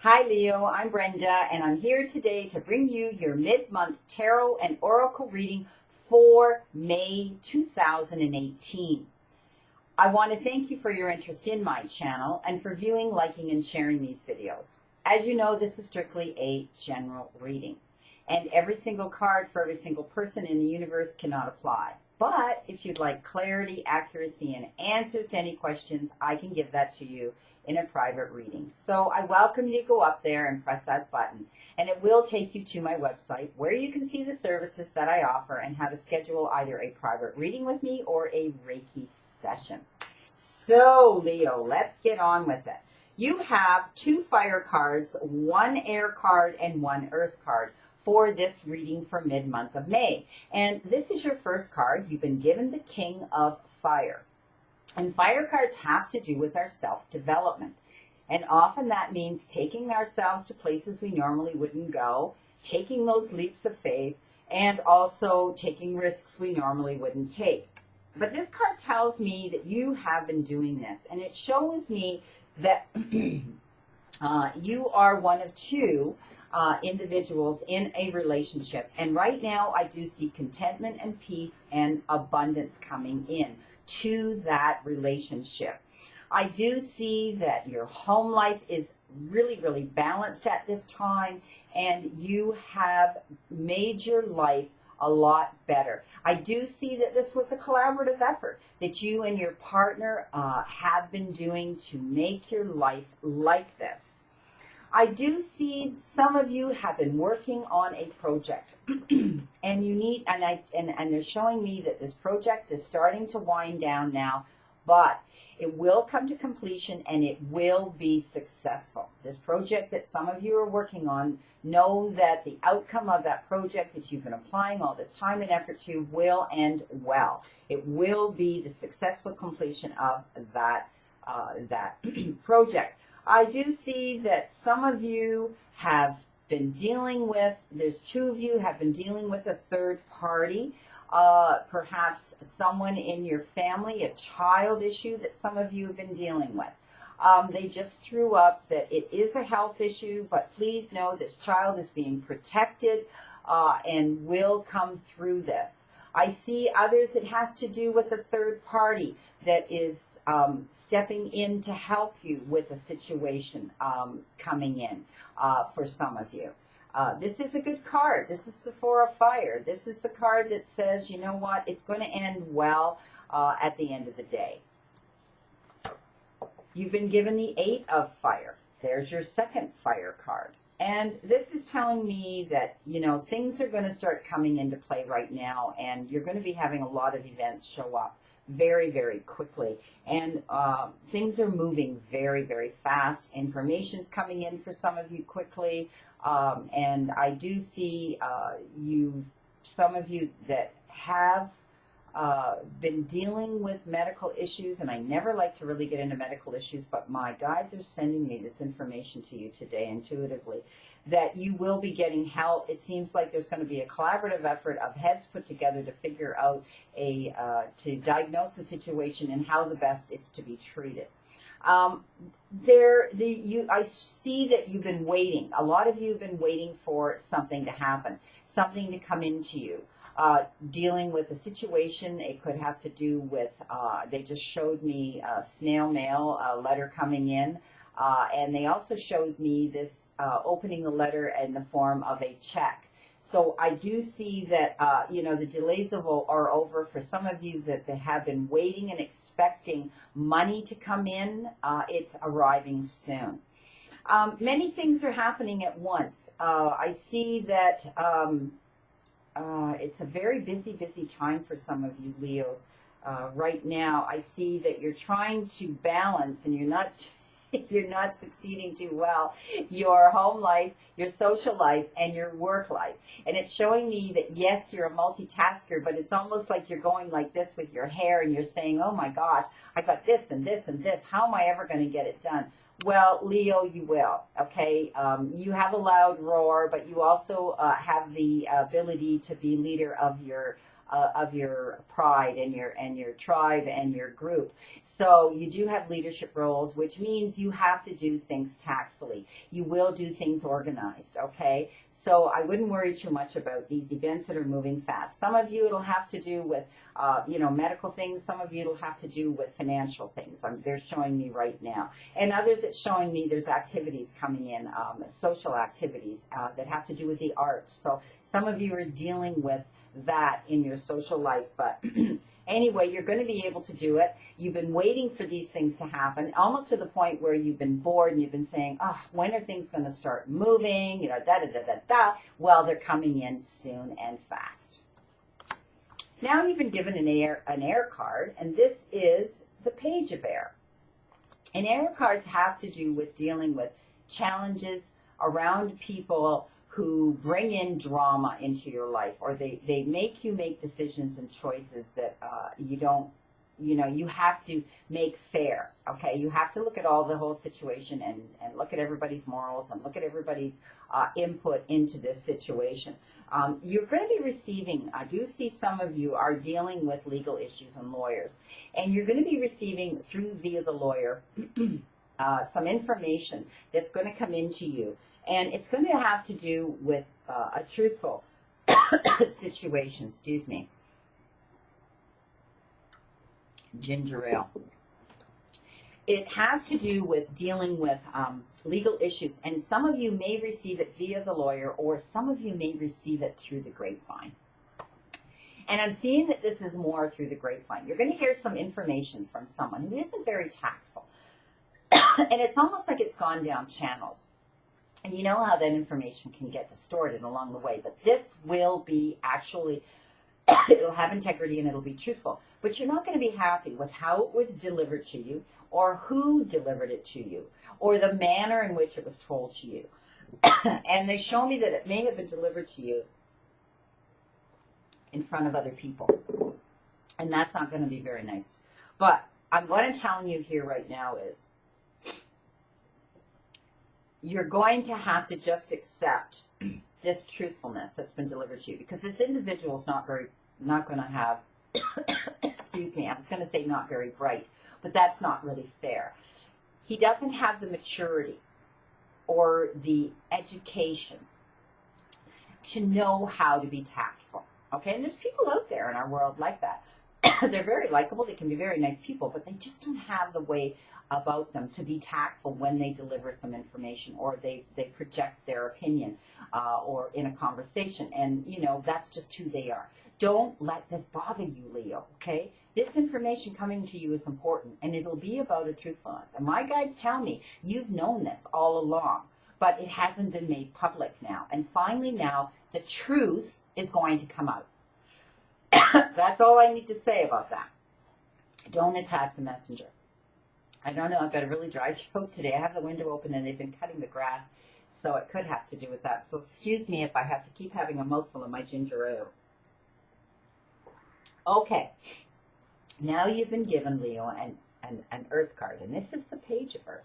Hi Leo, I'm Brenda and I'm here today to bring you your mid-month tarot and oracle reading for May 2018. I want to thank you for your interest in my channel and for viewing, liking, and sharing these videos. As you know, this is strictly a general reading, and every single card for every single person in the universe cannot apply. But if you'd like clarity, accuracy, and answers to any questions, I can give that to you in a private reading. So I welcome you to go up there and press that button, and it will take you to my website where you can see the services that I offer and how to schedule either a private reading with me or a Reiki session. So Leo, let's get on with it. You have 2 fire cards, 1 air card, and 1 earth card for this reading for mid-month of May. And this is your first card. You've been given the King of Fire. And fire cards have to do with our self-development. And often that means taking ourselves to places we normally wouldn't go, taking those leaps of faith, and also taking risks we normally wouldn't take. But this card tells me that you have been doing this. And it shows me that you are one of 2 individuals in a relationship. And right now I do see contentment and peace and abundance coming in to that relationship. I do see that your home life is really, really balanced at this time, and you have made your life a lot better. I do see that this was a collaborative effort that you and your partner have been doing to make your life like this. I do see some of you have been working on a project and you need, and they're showing me that this project is starting to wind down now, but it will come to completion and it will be successful. This project that some of you are working on, know that the outcome of that project that you've been applying all this time and effort to will end well. It will be the successful completion of that project. I do see that some of you have been dealing with, there's 2 of you have been dealing with a third party, perhaps someone in your family, a child issue that some of you have been dealing with. They just threw up that it is a health issue, but please know this child is being protected and will come through this. I see others, it has to do with a third party that is stepping in to help you with a situation coming in for some of you. This is a good card. This is the 4 of Fire. This is the card that says, you know what, it's going to end well at the end of the day. You've been given the 8 of Fire. There's your second fire card. And this is telling me that, you know, things are going to start coming into play right now, and you're going to be having a lot of events show up very, very quickly. And things are moving very, very fast. Information's coming in for some of you quickly. And I do see some of you that have been dealing with medical issues, and I never like to really get into medical issues, but my guides are sending me this information to you today intuitively, that you will be getting help. It seems like there's going to be a collaborative effort of heads put together to figure out to diagnose the situation and how the best it's to be treated. I see that you've been waiting. A lot of you have been waiting for something to happen, something to come into you. Dealing with a situation, it could have to do with, they just showed me snail mail, a letter coming in, and they also showed me this opening the letter in the form of a check. So I do see that, you know, the delays are over for some of you that have been waiting and expecting money to come in. It's arriving soon. Many things are happening at once. I see that it's a very busy, busy time for some of you Leos. Right now, I see that you're trying to balance, and you're not succeeding too well, your home life, your social life, and your work life. And it's showing me that, yes, you're a multitasker, but it's almost like you're going like this with your hair, and you're saying, oh my gosh, I got this and this and this. How am I ever going to get it done? Well, Leo, you will, okay? You have a loud roar, but you also have the ability to be leader of your of your pride and your tribe and your group. So you do have leadership roles, which means you have to do things tactfully. You will do things organized, okay? So I wouldn't worry too much about these events that are moving fast. Some of you it'll have to do with, medical things. Some of you it'll have to do with financial things. They're showing me right now. And others it's showing me there's activities coming in, social activities that have to do with the arts. So some of you are dealing with that in your social life, but anyway, you're going to be able to do it. You've been waiting for these things to happen, almost to the point where you've been bored and you've been saying, oh, when are things going to start moving? Da-da-da-da-da. Well, they're coming in soon and fast. Now you've been given an air card, and this is the Page of Air. And air cards have to do with dealing with challenges around people who bring in drama into your life, or they make you make decisions and choices that you have to make fair, okay? You have to look at all the whole situation and look at everybody's morals and look at everybody's input into this situation. You're going to be receiving, I do see some of you are dealing with legal issues and lawyers, and you're going to be receiving via the lawyer some information that's going to come into you. And it's going to have to do with a truthful situation, excuse me. Ginger ale. It has to do with dealing with legal issues. And some of you may receive it via the lawyer, or some of you may receive it through the grapevine. And I'm seeing that this is more through the grapevine. You're going to hear some information from someone who isn't very tactful. And it's almost like it's gone down channels. And you know how that information can get distorted along the way. But this will be actually, it'll have integrity and it'll be truthful. But you're not going to be happy with how it was delivered to you, or who delivered it to you, or the manner in which it was told to you. And they show me that it may have been delivered to you in front of other people. And that's not going to be very nice. But what I'm telling you here right now is, you're going to have to just accept this truthfulness that's been delivered to you, because this individual is not going to have, excuse me, I was going to say not very bright, but that's not really fair. He doesn't have the maturity or the education to know how to be tactful. Okay, and there's people out there in our world like that. They're very likable, they can be very nice people, but they just don't have the way about them to be tactful when they deliver some information, or they project their opinion or in a conversation. And, that's just who they are. Don't let this bother you, Leo, okay? This information coming to you is important, and it'll be about a truthfulness. And my guides tell me you've known this all along, but it hasn't been made public now. And finally now, the truth is going to come out. That's all I need to say about that. Don't attack the messenger. I don't know, I've got a really dry throat today. I have the window open and they've been cutting the grass, so it could have to do with that. So excuse me if I have to keep having a mouthful of my ginger ale. Okay, now you've been given, Leo, an earth card, and this is the Page of Earth.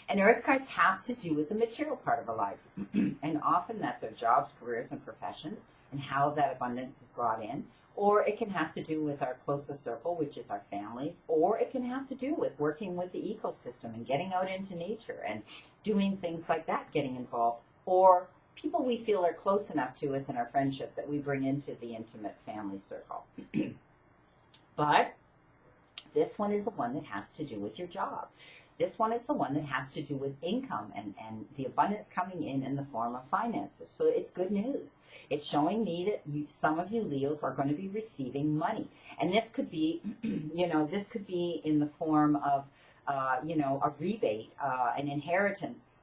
And earth cards have to do with the material part of our lives. And often that's our jobs, careers, and professions, and how that abundance is brought in. Or it can have to do with our closest circle, which is our families. Or it can have to do with working with the ecosystem and getting out into nature and doing things like that, getting involved. Or people we feel are close enough to us in our friendship that we bring into the intimate family circle. But this one is the one that has to do with your job. This one is the one that has to do with income and the abundance coming in the form of finances. So it's good news. It's showing me that some of you Leos are going to be receiving money. And this could be, this could be in the form of, a rebate, an inheritance.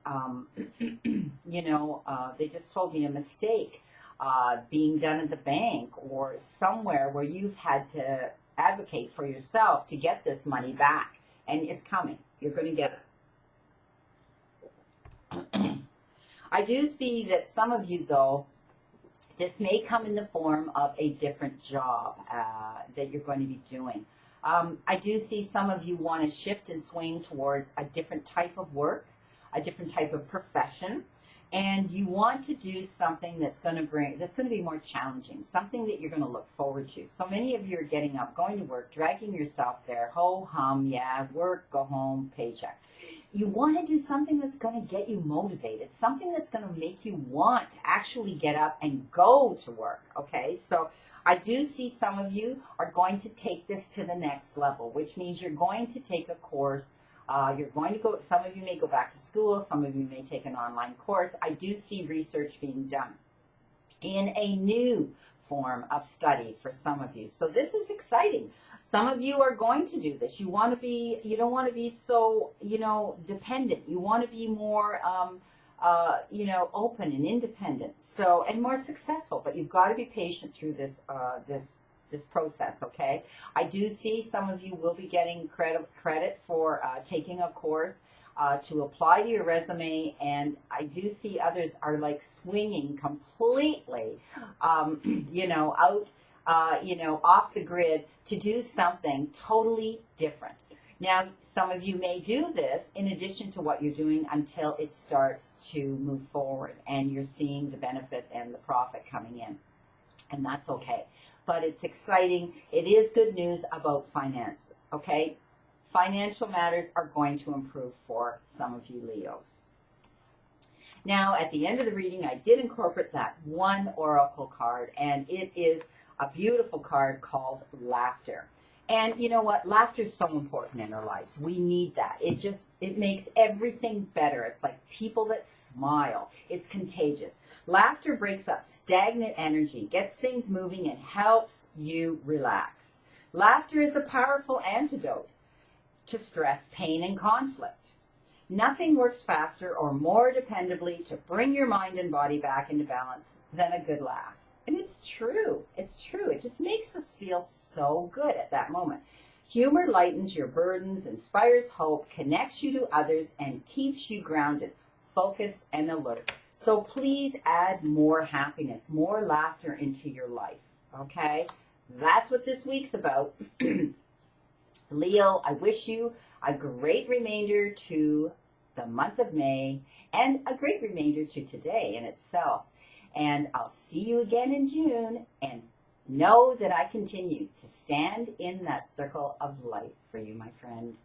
They just told me a mistake being done at the bank or somewhere where you've had to advocate for yourself to get this money back. And it's coming. You're going to get it. I do see that some of you, though, this may come in the form of a different job that you're going to be doing. I do see some of you want to shift and swing towards a different type of work, a different type of profession. And you want to do something that's going to be more challenging, something that you're going to look forward to. So many of you are getting up, going to work, dragging yourself there, ho hum, yeah, work, go home, paycheck. You want to do something that's going to get you motivated, something that's going to make you want to actually get up and go to work, okay? So I do see some of you are going to take this to the next level, which means you're going to take a course. You're going to go, some of you may go back to school, some of you may take an online course. I do see research being done in a new form of study for some of you. So this is exciting. Some of you are going to do this. You don't want to be so, dependent. You want to be more, open and independent. So, and more successful, but you've got to be patient through this process, okay? I do see some of you will be getting credit for taking a course to apply to your resume, and I do see others are like swinging completely, out, off the grid to do something totally different. Now, some of you may do this in addition to what you're doing until it starts to move forward and you're seeing the benefit and the profit coming in. And that's okay. But it's exciting. It is good news about finances, okay? Financial matters are going to improve for some of you Leos. Now, at the end of the reading, I did incorporate that one oracle card, and it is a beautiful card called Laughter. And you know what? Laughter is so important in our lives. We need that. It makes everything better. It's like people that smile. It's contagious. Laughter breaks up stagnant energy, gets things moving, and helps you relax. Laughter is a powerful antidote to stress, pain, and conflict. Nothing works faster or more dependably to bring your mind and body back into balance than a good laugh. And it's true. It's true. It just makes us feel so good at that moment. Humor lightens your burdens, inspires hope, connects you to others, and keeps you grounded, focused, and alert. So please add more happiness, more laughter into your life, okay? That's what this week's about. Leo, I wish you a great remainder to the month of May and a great remainder to today in itself. And I'll see you again in June, and know that I continue to stand in that circle of light for you, my friend.